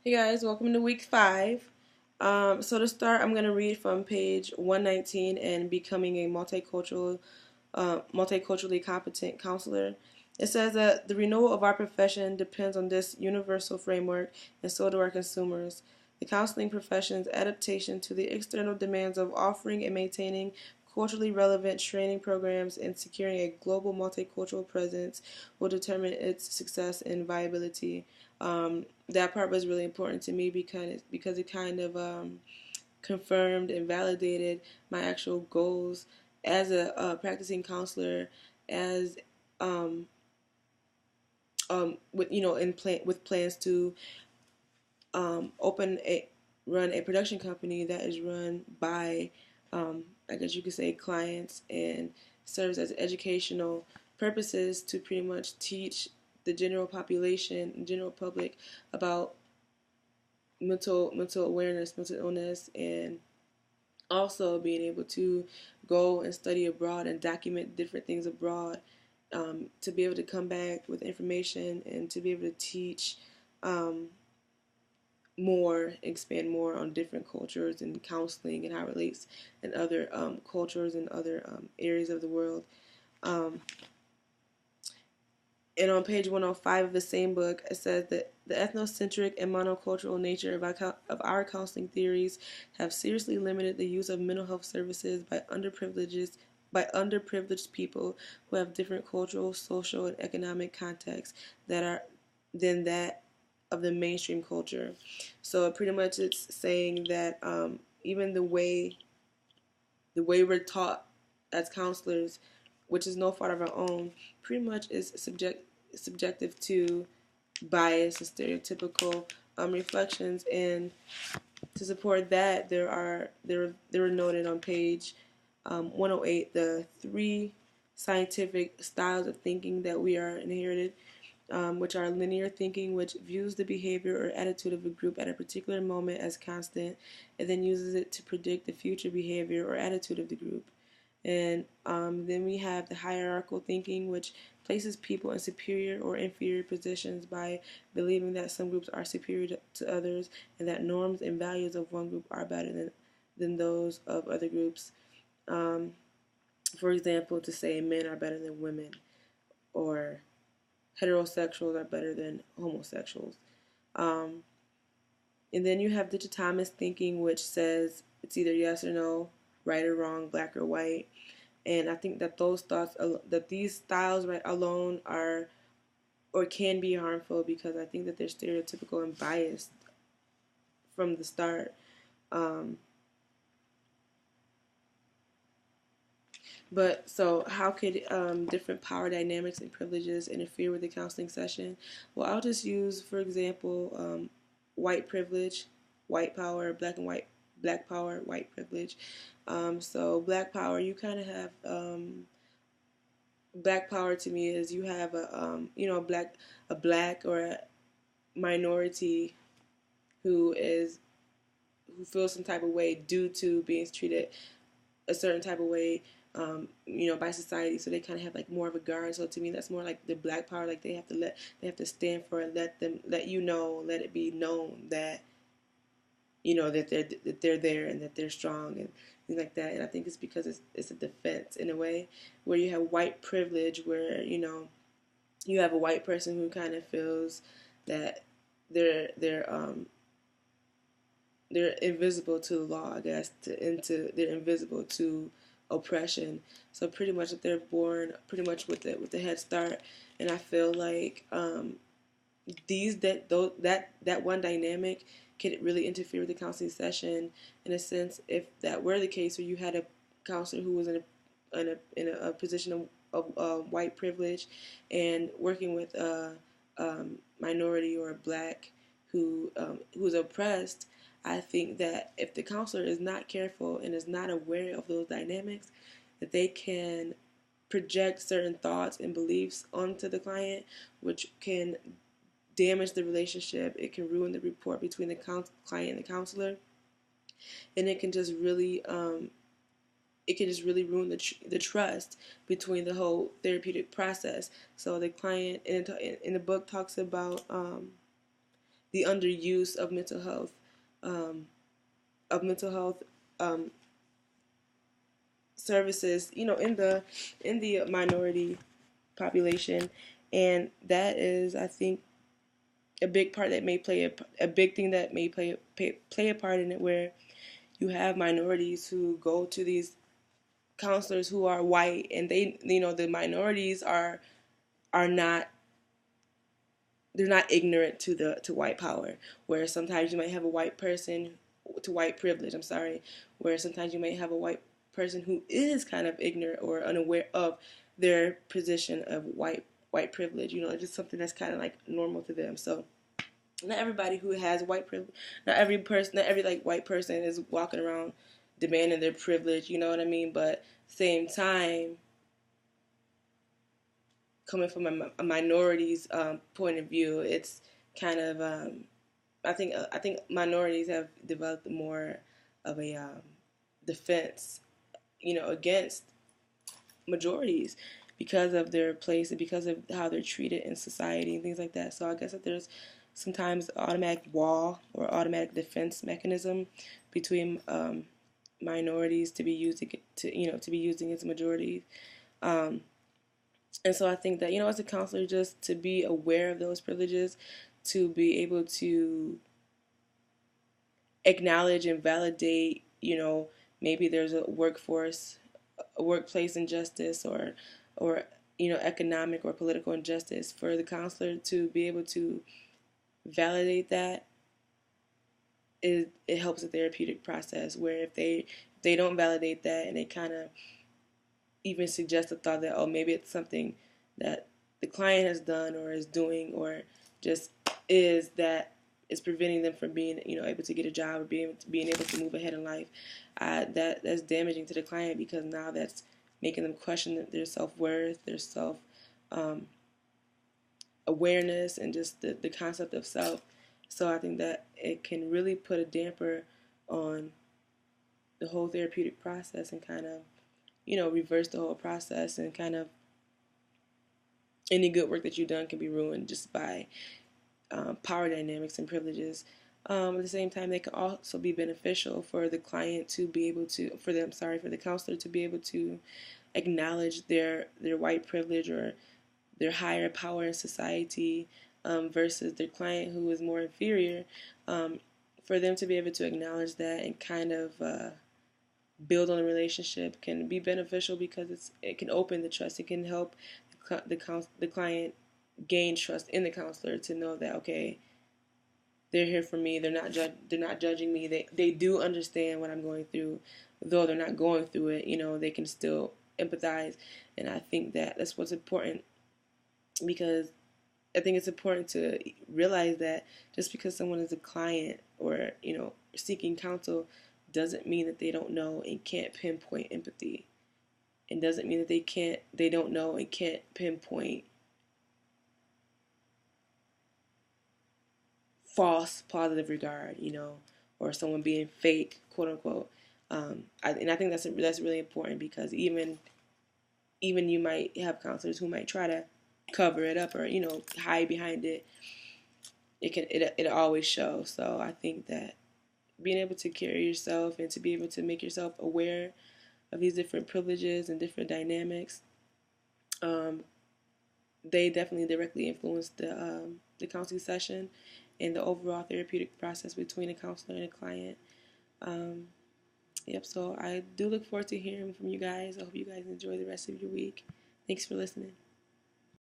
Hey guys, welcome to week 5. So to start, I'm going to read from page 119 and becoming a multiculturally competent counselor. It says that the renewal of our profession depends on this universal framework, and so do our consumers. The counseling profession's adaptation to the external demands of offering and maintaining culturally relevant training programs and securing a global multicultural presence will determine its success and viability. That part was really important to me because it kind of confirmed and validated my actual goals as a practicing counselor, as um, with with plans to open a run a production company that is run by I guess you could say clients and serves as educational purposes to pretty much teach the general population, general public about mental awareness, mental illness, and also being able to go and study abroad and document different things abroad, to be able to come back with information and to be able to teach um, more, expand more on different cultures and counseling and how it relates in other cultures and other areas of the world. Um, And on page 105 of the same book, it says that the ethnocentric and monocultural nature of our counseling theories have seriously limited the use of mental health services by underprivileged people who have different cultural, social, and economic contexts that are than that of the mainstream culture. So pretty much it's saying that even the way we're taught as counselors, which is no fault of our own, pretty much is subjective to bias and stereotypical reflections. And to support that, there were noted on page 108 the three scientific styles of thinking that we are inherited, which are linear thinking, which views the behavior or attitude of a group at a particular moment as constant, and then uses it to predict the future behavior or attitude of the group. And then we have the hierarchical thinking, which places people in superior or inferior positions by believing that some groups are superior to others and that norms and values of one group are better than those of other groups. Um, for example, to say men are better than women, or heterosexuals are better than homosexuals. Um, and then you have dichotomous thinking, which says it's either yes or no, right or wrong, black or white. And I think that these styles right alone are or can be harmful because I think that they're stereotypical and biased from the start. Um, but so, how could different power dynamics and privileges interfere with the counseling session? Well, I'll just use, for example, white privilege, white power, black and white, black power, white privilege. So, black power, you kind of have black power to me is you have a black or a minority who is who feels some type of way due to being treated a certain type of way, by society. So they kind of have like more of a guard. So to me, that's more like the black power. Like they have to stand for it, let it be known that that they're there and that they're strong and things like that. And I think it's because it's a defense in a way, where you have white privilege, where you have a white person who kind of feels that they're they're um they're invisible to the law, I guess, they're invisible to oppression. So pretty much that they're born pretty much with the head start. And I feel like that one dynamic could really interfere with the counseling session, in a sense, if that were the case, where you had a counselor who was in a position of white privilege and working with a minority or a black who's oppressed. I think that if the counselor is not careful and is not aware of those dynamics, that they can project certain thoughts and beliefs onto the client, which can damage the relationship. It can ruin the rapport between the client and the counselor, and it can just really ruin the trust between the whole therapeutic process. So the client in the book talks about the underuse of mental health, um, of mental health um, services, in the minority population, and that is, I think, a big part that may play a big thing that may play a part in it, where you have minorities who go to these counselors who are white, and they, the minorities are not, they're not ignorant to white power, where sometimes you might have a white person, to white privilege, I'm sorry, where sometimes you might have a white person who is kind of ignorant or unaware of their position of white privilege. It's just something that's kind of like normal to them. So not everybody who has white privilege, not every like white person is walking around demanding their privilege, you know what I mean? But same time, coming from a minority's point of view, it's kind of, I think minorities have developed more of a defense, against majorities, because of their place and because of how they're treated in society and things like that. So I guess that there's sometimes automatic wall or automatic defense mechanism between minorities to be used to be used against majorities. Um, and so I think that, as a counselor, just to be aware of those privileges, to be able to acknowledge and validate, maybe there's a workplace injustice, or economic or political injustice, for the counselor to be able to validate that, it helps the therapeutic process. Where if they don't validate that, and they kind of even suggest the thought that, oh, maybe it's something that the client has done or is doing, or just is, that is preventing them from being, able to get a job, or being able to move ahead in life, that's damaging to the client, because now that's making them question their self-worth, their self awareness, and just the concept of self. So I think that it can really put a damper on the whole therapeutic process, and kind of, reverse the whole process, and kind of any good work that you've done can be ruined just by power dynamics and privileges. At the same time, they can also be beneficial for the client to be able to, for the counselor to be able to acknowledge their white privilege, or their higher power in society, versus their client who is more inferior. For them to be able to acknowledge that, and kind of build on a relationship, can be beneficial, because it can open the trust. It can help the client gain trust in the counselor, to know that, okay, they're here for me. They're not judging me. They do understand what I'm going through, though they're not going through it. They can still empathize, and I think that that's what's important, because I think it's important to realize that just because someone is a client, or seeking counsel, doesn't mean that they don't know and can't pinpoint empathy. It doesn't mean that they don't know and can't pinpoint false positive regard, or someone being fake, quote unquote. And I think that's really important, because even you might have counselors who might try to cover it up, or hide behind it. It always shows. So I think that being able to carry yourself, and to be able to make yourself aware of these different privileges and different dynamics, they definitely directly influence the counseling session and the overall therapeutic process between a counselor and a client. Um, yep, so I do look forward to hearing from you guys. I hope you guys enjoy the rest of your week. Thanks for listening.